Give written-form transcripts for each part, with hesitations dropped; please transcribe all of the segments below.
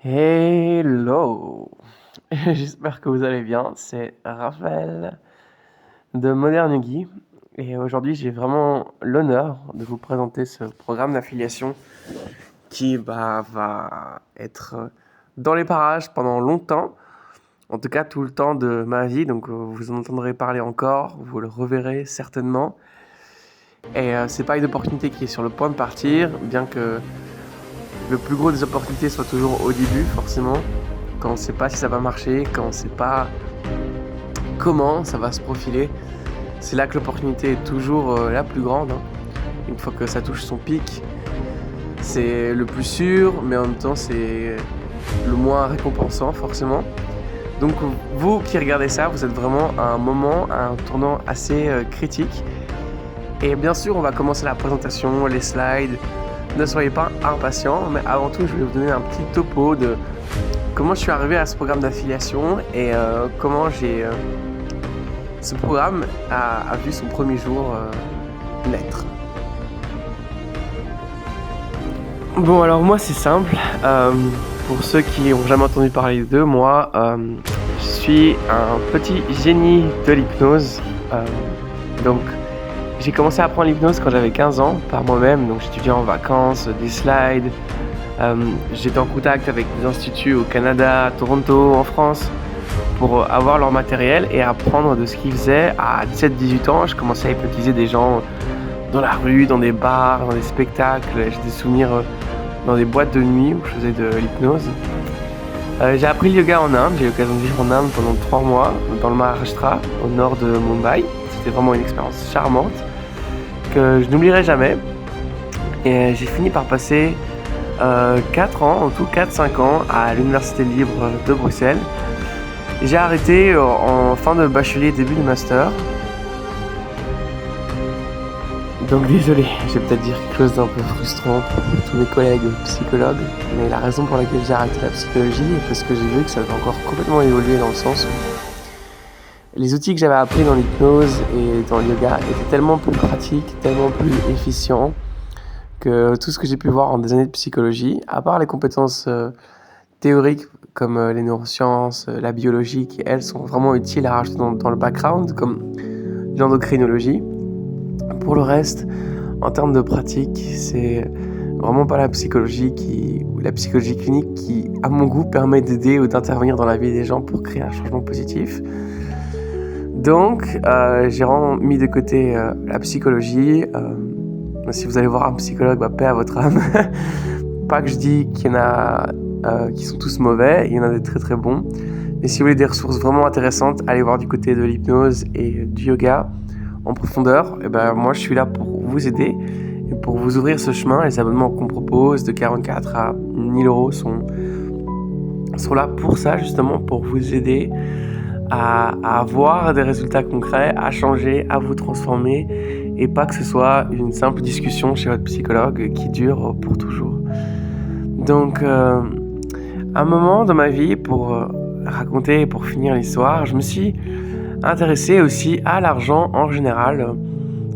Hello! J'espère que vous allez bien. C'est Raphaël de Modern Yugi et aujourd'hui j'ai vraiment l'honneur de vous présenter ce programme d'affiliation qui va être dans les parages pendant longtemps, en tout cas tout le temps de ma vie, donc vous en entendrez parler encore, vous le reverrez certainement. Et c'est pas une opportunité qui est sur le point de partir, bien que le plus gros des opportunités soit toujours au début, forcément, quand on sait pas si ça va marcher, quand on sait pas comment ça va se profiler. C'est là que l'opportunité est toujours la plus grande, hein. Une fois que ça touche son pic, c'est le plus sûr, mais en même temps c'est le moins récompensant forcément. Donc vous qui regardez ça, vous êtes vraiment à un moment, à un tournant assez critique. Et bien sûr, on va commencer la présentation, les slides. Ne soyez pas impatients, mais avant tout, je vais vous donner un petit topo de comment je suis arrivé à ce programme d'affiliation et comment ce programme a vu son premier jour naître. Bon, alors moi, c'est simple. Pour ceux qui n'ont jamais entendu parler d'eux, moi, je suis un petit génie de l'hypnose. Donc, j'ai commencé à apprendre l'hypnose quand j'avais 15 ans, par moi-même. Donc, j'étudiais en vacances, des slides. J'étais en contact avec des instituts au Canada, à Toronto, en France, pour avoir leur matériel et apprendre de ce qu'ils faisaient. À 17-18 ans, je commençais à hypnotiser des gens dans la rue, dans des bars, dans des spectacles. J'ai des souvenirs dans des boîtes de nuit où je faisais de l'hypnose. J'ai appris le yoga en Inde. J'ai eu l'occasion de vivre en Inde pendant 3 mois, dans le Maharashtra, au nord de Mumbai. C'était vraiment une expérience charmante que je n'oublierai jamais. Et j'ai fini par passer 4 ans, en tout 4-5 ans, à l'Université libre de Bruxelles. J'ai arrêté en fin de bachelier, début de master. Donc désolé, je vais peut-être dire quelque chose d'un peu frustrant pour tous mes collègues psychologues, mais la raison pour laquelle j'ai arrêté la psychologie est parce que j'ai vu que ça avait encore complètement évolué dans le sens où les outils que j'avais appris dans l'hypnose et dans le yoga étaient tellement plus pratiques, tellement plus efficients que tout ce que j'ai pu voir en des années de psychologie, à part les compétences théoriques comme les neurosciences, la biologie, qui elles sont vraiment utiles à rajouter dans le background, comme l'endocrinologie. Pour le reste, en termes de pratique, c'est vraiment pas la psychologie clinique qui, à mon goût, permet d'aider ou d'intervenir dans la vie des gens pour créer un changement positif. Donc, j'ai vraiment mis de côté la psychologie. Si vous allez voir un psychologue, paix à votre âme. Pas que je dis qu'il y en a qui sont tous mauvais, il y en a des très très bons. Mais si vous voulez des ressources vraiment intéressantes, allez voir du côté de l'hypnose et du yoga en profondeur. Et moi je suis là pour vous aider et pour vous ouvrir ce chemin. Les abonnements qu'on propose de 44 à 1000 euros sont là pour ça, justement, pour vous aider à avoir des résultats concrets, à changer, à vous transformer, et pas que ce soit une simple discussion chez votre psychologue qui dure pour toujours. Donc, un moment dans ma vie, pour raconter et pour finir l'histoire, je me suis intéressé aussi à l'argent en général.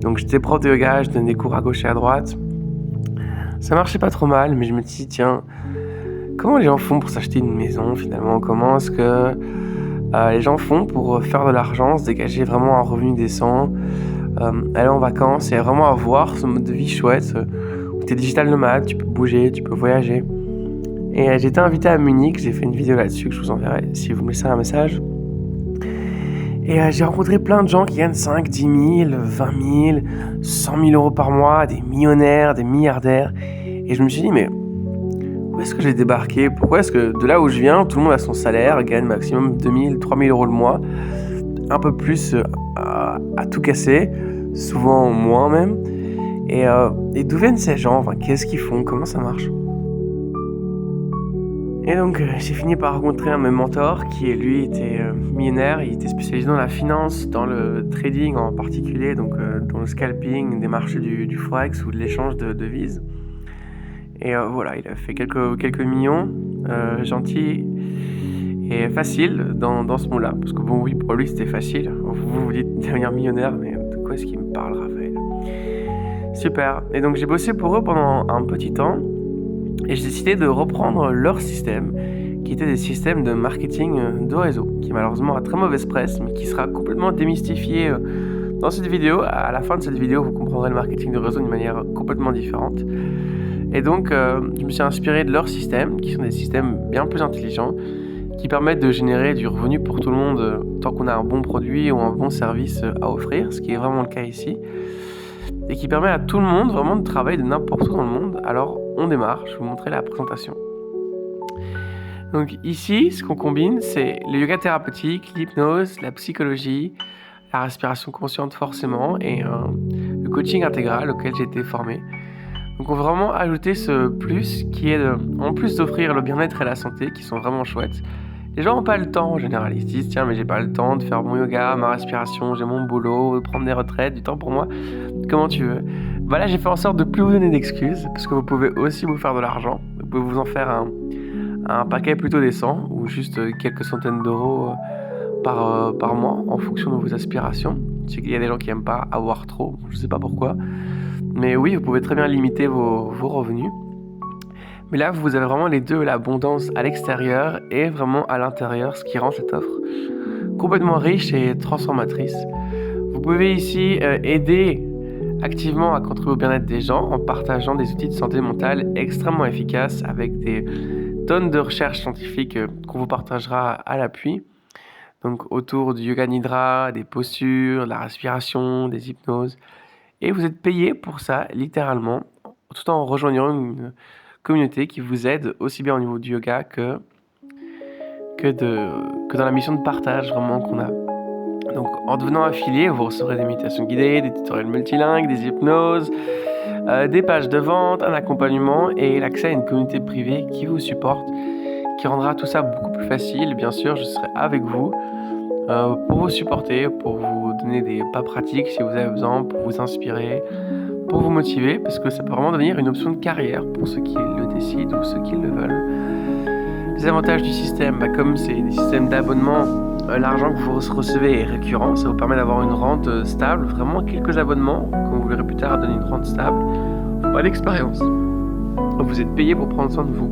Donc j'étais prof de yoga, je donnais des cours à gauche et à droite. Ça marchait pas trop mal, mais je me dis tiens, comment les gens font pour s'acheter une maison finalement? Comment est-ce que les gens font pour faire de l'argent, se dégager vraiment un revenu décent, aller en vacances et vraiment avoir ce mode de vie chouette où tu es digital nomade, tu peux bouger, tu peux voyager. Et j'ai été invité à Munich, j'ai fait une vidéo là-dessus que je vous enverrai si vous me laissez un message. Et j'ai rencontré plein de gens qui gagnent 5, 10 000, 20 000, 100 000 euros par mois, des millionnaires, des milliardaires. Et je me suis dit, mais où est-ce que j'ai débarqué? Pourquoi est-ce que de là où je viens, tout le monde a son salaire, gagne maximum 2 000, 3 000 euros le mois, un peu plus à tout casser, souvent moins même. Et d'où viennent ces gens? Enfin, qu'est-ce qu'ils font? Comment ça marche? Et donc j'ai fini par rencontrer un de mes mentors qui lui était millionnaire, il était spécialisé dans la finance, dans le trading en particulier, donc dans le scalping, des marchés du forex ou de l'échange de devises. Et voilà, il a fait quelques millions, gentil et facile dans ce monde-là, parce que bon oui, pour lui c'était facile. Vous dites devenir millionnaire, mais de quoi est-ce qu'il me parle, Raphaël? Super. Et donc j'ai bossé pour eux pendant un petit temps. Et j'ai décidé de reprendre leur système, qui était des systèmes de marketing de réseau, qui malheureusement a très mauvaise presse, mais qui sera complètement démystifié dans cette vidéo. À la fin de cette vidéo, vous comprendrez le marketing de réseau d'une manière complètement différente. Et donc, je me suis inspiré de leurs systèmes, qui sont des systèmes bien plus intelligents, qui permettent de générer du revenu pour tout le monde tant qu'on a un bon produit ou un bon service à offrir, ce qui est vraiment le cas ici, et qui permet à tout le monde vraiment de travailler de n'importe où dans le monde. Alors, on démarre, je vais vous montrer la présentation. Donc ici, ce qu'on combine, c'est le yoga thérapeutique, l'hypnose, la psychologie, la respiration consciente forcément, et le coaching intégral auquel j'ai été formé. Donc on veut vraiment ajouter ce plus qui est, en plus d'offrir le bien-être et la santé, qui sont vraiment chouettes. Les gens n'ont pas le temps en général, ils se disent tiens mais j'ai pas le temps de faire mon yoga, ma respiration, j'ai mon boulot, de prendre des retraites, du temps pour moi, comment tu veux. Voilà, j'ai fait en sorte de plus vous donner d'excuses, parce que vous pouvez aussi vous faire de l'argent, vous pouvez vous en faire un paquet plutôt décent, ou juste quelques centaines d'euros par mois, en fonction de vos aspirations. Je sais qu'il y a des gens qui n'aiment pas avoir trop, je sais pas pourquoi. Mais oui, vous pouvez très bien limiter vos revenus. Mais là, vous avez vraiment les deux, l'abondance à l'extérieur et vraiment à l'intérieur, ce qui rend cette offre complètement riche et transformatrice. Vous pouvez ici aider activement à contribuer au bien-être des gens en partageant des outils de santé mentale extrêmement efficaces avec des tonnes de recherches scientifiques qu'on vous partagera à l'appui. Donc autour du yoga nidra, des postures, de la respiration, des hypnoses. Et vous êtes payé pour ça, littéralement, tout en rejoignant une communauté qui vous aide aussi bien au niveau du yoga que dans la mission de partage vraiment qu'on a. Donc en devenant affilié, vous recevrez des méditations guidées, des tutoriels multilingues, des hypnoses, des pages de vente, un accompagnement et l'accès à une communauté privée qui vous supporte, qui rendra tout ça beaucoup plus facile. Bien sûr, je serai avec vous pour vous supporter, pour vous donner des pas pratiques si vous avez besoin, pour vous inspirer, pour vous motiver, parce que ça peut vraiment devenir une option de carrière pour ceux qui le décident ou ceux qui le veulent. Les avantages du système, comme c'est des systèmes d'abonnement, l'argent que vous recevez est récurrent, ça vous permet d'avoir une rente stable, vraiment quelques abonnements, quand vous verrez plus tard, donner une rente stable, pas d'expérience. Vous êtes payé pour prendre soin de vous.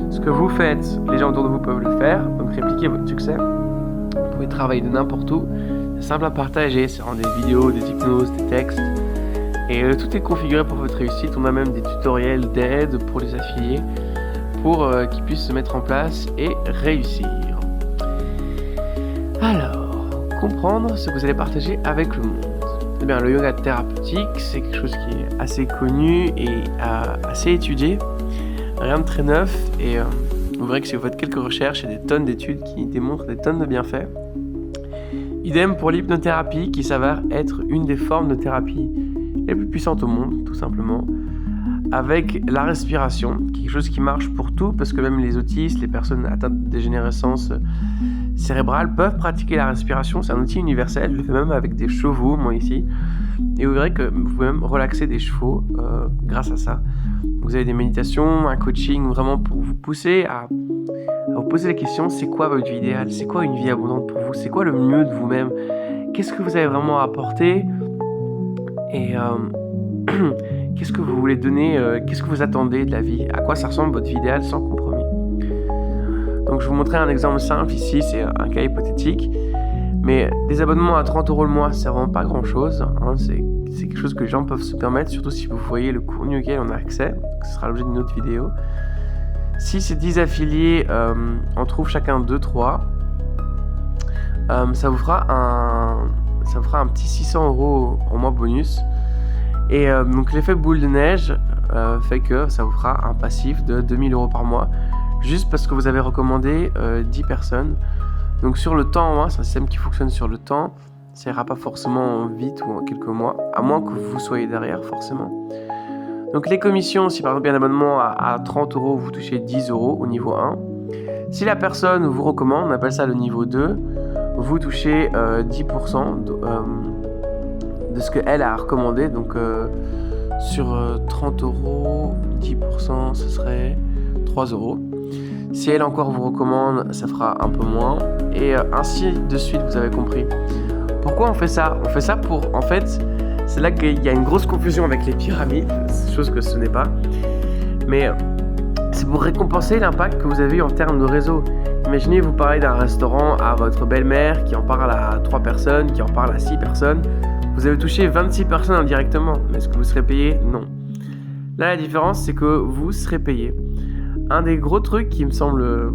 Ce que vous faites, les gens autour de vous peuvent le faire, donc répliquer votre succès. Vous pouvez travailler de n'importe où, c'est simple à partager, c'est des vidéos, des hypnoses, des textes, et tout est configuré pour votre réussite. On a même des tutoriels d'aide pour les affiliés, pour qu'ils puissent se mettre en place et réussir. Alors, comprendre ce que vous allez partager avec le monde. Eh bien, le yoga thérapeutique, c'est quelque chose qui est assez connu et assez étudié, rien de très neuf, et vous verrez que si vous faites quelques recherches, il y a des tonnes d'études qui démontrent des tonnes de bienfaits. Idem pour l'hypnothérapie, qui s'avère être une des formes de thérapie les plus puissantes au monde, tout simplement, avec la respiration, quelque chose qui marche pour tout, parce que même les autistes, les personnes atteintes de dégénérescence cérébrale peuvent pratiquer la respiration. C'est un outil universel, je le fais même avec des chevaux, moi ici, et vous verrez que vous pouvez même relaxer des chevaux grâce à ça. Vous avez des méditations, un coaching vraiment pour vous pousser à vous poser la question, c'est quoi votre vie idéale? C'est quoi une vie abondante pour vous? C'est quoi le mieux de vous-même? Qu'est-ce que vous avez vraiment à apporter? Et qu'est-ce que vous voulez donner? Qu'est-ce que vous attendez de la vie? À quoi ça ressemble votre vie idéale sans compromis? Donc je vais vous montrer un exemple simple ici, c'est un cas hypothétique. Mais des abonnements à 30 € le mois, c'est vraiment pas grand-chose. C'est quelque chose que les gens peuvent se permettre, surtout si vous voyez le contenu auquel on a accès. Donc, ce sera l'objet d'une autre vidéo. Si ces 10 affiliés en trouvent chacun 2-3, ça vous fera un petit 600 € en mois bonus. Et donc l'effet boule de neige fait que ça vous fera un passif de 2000 € par mois, juste parce que vous avez recommandé 10 personnes. Donc sur le temps, c'est un système qui fonctionne sur le temps, ça ira pas forcément vite ou en quelques mois, à moins que vous soyez derrière forcément. Donc les commissions, si par exemple il y a un abonnement à 30 €, vous touchez 10 € au niveau 1. Si la personne vous recommande, on appelle ça le niveau 2, vous touchez 10% de ce qu'elle a recommandé. Donc sur 30 €, 10%, ce serait 3 €. Si elle encore vous recommande, ça fera un peu moins. Et ainsi de suite, vous avez compris. Pourquoi on fait ça? On fait ça pour, en fait, c'est là qu'il y a une grosse confusion avec les pyramides, chose que ce n'est pas. Mais c'est pour récompenser l'impact que vous avez eu en termes de réseau. Imaginez, vous parlez d'un restaurant à votre belle-mère qui en parle à 3 personnes, qui en parle à 6 personnes. Vous avez touché 26 personnes indirectement. Mais est-ce que vous serez payé? Non. Là, la différence, c'est que vous serez payé. Un des gros trucs qui me semble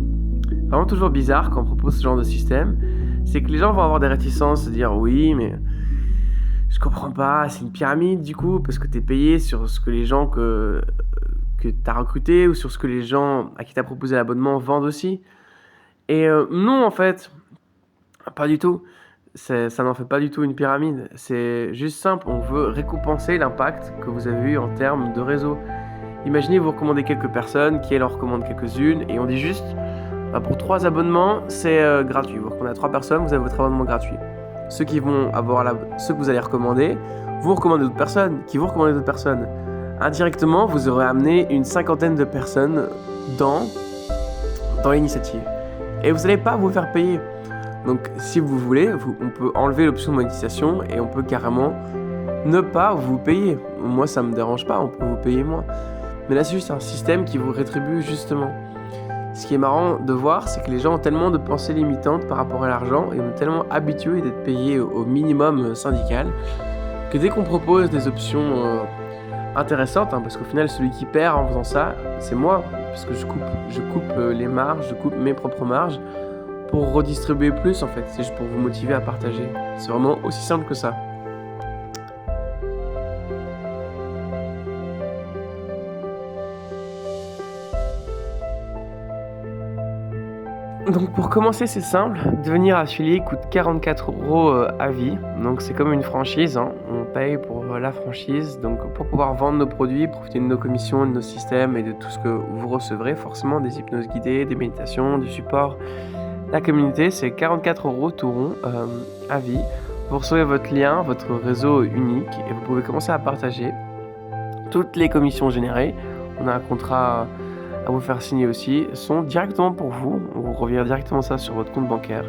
vraiment toujours bizarre quand on propose ce genre de système, c'est que les gens vont avoir des réticences, se dire oui, mais je comprends pas, c'est une pyramide du coup, parce que t'es payé sur ce que les gens que t'as recruté ou sur ce que les gens à qui t'as proposé l'abonnement vendent aussi. Et non, en fait, pas du tout. Ça n'en fait pas du tout une pyramide. C'est juste simple, on veut récompenser l'impact que vous avez eu en termes de réseau. Imaginez, vous recommandez quelques personnes, qui elles en recommandent quelques-unes, et on dit juste, pour 3 abonnements, c'est gratuit. Vous recommandez à 3 personnes, vous avez votre abonnement gratuit. Ceux qui vont avoir ceux que vous allez recommander, vous recommandez d'autres personnes, qui vont recommander d'autres personnes. Indirectement, vous aurez amené une 50aine de personnes dans l'initiative. Et vous n'allez pas vous faire payer. Donc, si vous voulez, on peut enlever l'option de monétisation et on peut carrément ne pas vous payer. Moi, ça me dérange pas, on peut vous payer moins. Mais là, c'est juste un système qui vous rétribue justement. Ce qui est marrant de voir, c'est que les gens ont tellement de pensées limitantes par rapport à l'argent et ont tellement habitué d'être payés au minimum syndical que dès qu'on propose des options intéressantes, parce qu'au final, celui qui perd en faisant ça, c'est moi, parce que je coupe les marges, je coupe mes propres marges pour redistribuer plus en fait. C'est juste pour vous motiver à partager. C'est vraiment aussi simple que ça. Donc pour commencer, c'est simple, devenir affilié coûte 44 € à vie, donc c'est comme une franchise, on paye pour la franchise, donc pour pouvoir vendre nos produits, profiter de nos commissions, de nos systèmes et de tout ce que vous recevrez, forcément des hypnoses guidées, des méditations, du support. La communauté, c'est 44 € tout rond à vie, vous recevez votre lien, votre réseau unique et vous pouvez commencer à partager toutes les commissions générées. On a un contrat à vous faire signer aussi, sont directement pour vous. On vous revient directement ça sur votre compte bancaire.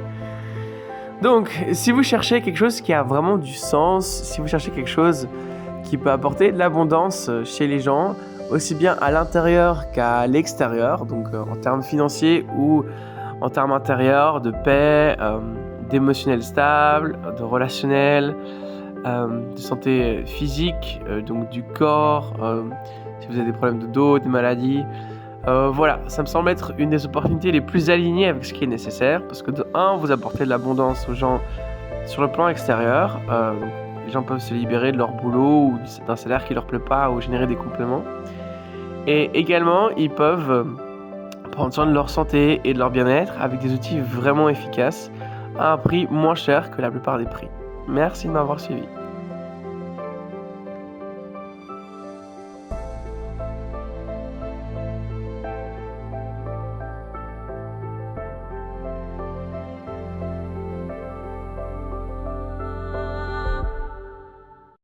Donc, si vous cherchez quelque chose qui a vraiment du sens, si vous cherchez quelque chose qui peut apporter de l'abondance chez les gens, aussi bien à l'intérieur qu'à l'extérieur, donc en termes financiers ou en termes intérieurs, de paix, d'émotionnel stable, de relationnel, de santé physique, donc du corps, si vous avez des problèmes de dos, des maladies, voilà, ça me semble être une des opportunités les plus alignées avec ce qui est nécessaire, parce que de 1, vous apportez de l'abondance aux gens sur le plan extérieur, donc les gens peuvent se libérer de leur boulot ou d'un salaire qui leur plaît pas ou générer des compléments, et également ils peuvent prendre soin de leur santé et de leur bien-être avec des outils vraiment efficaces à un prix moins cher que la plupart des prix. Merci de m'avoir suivi.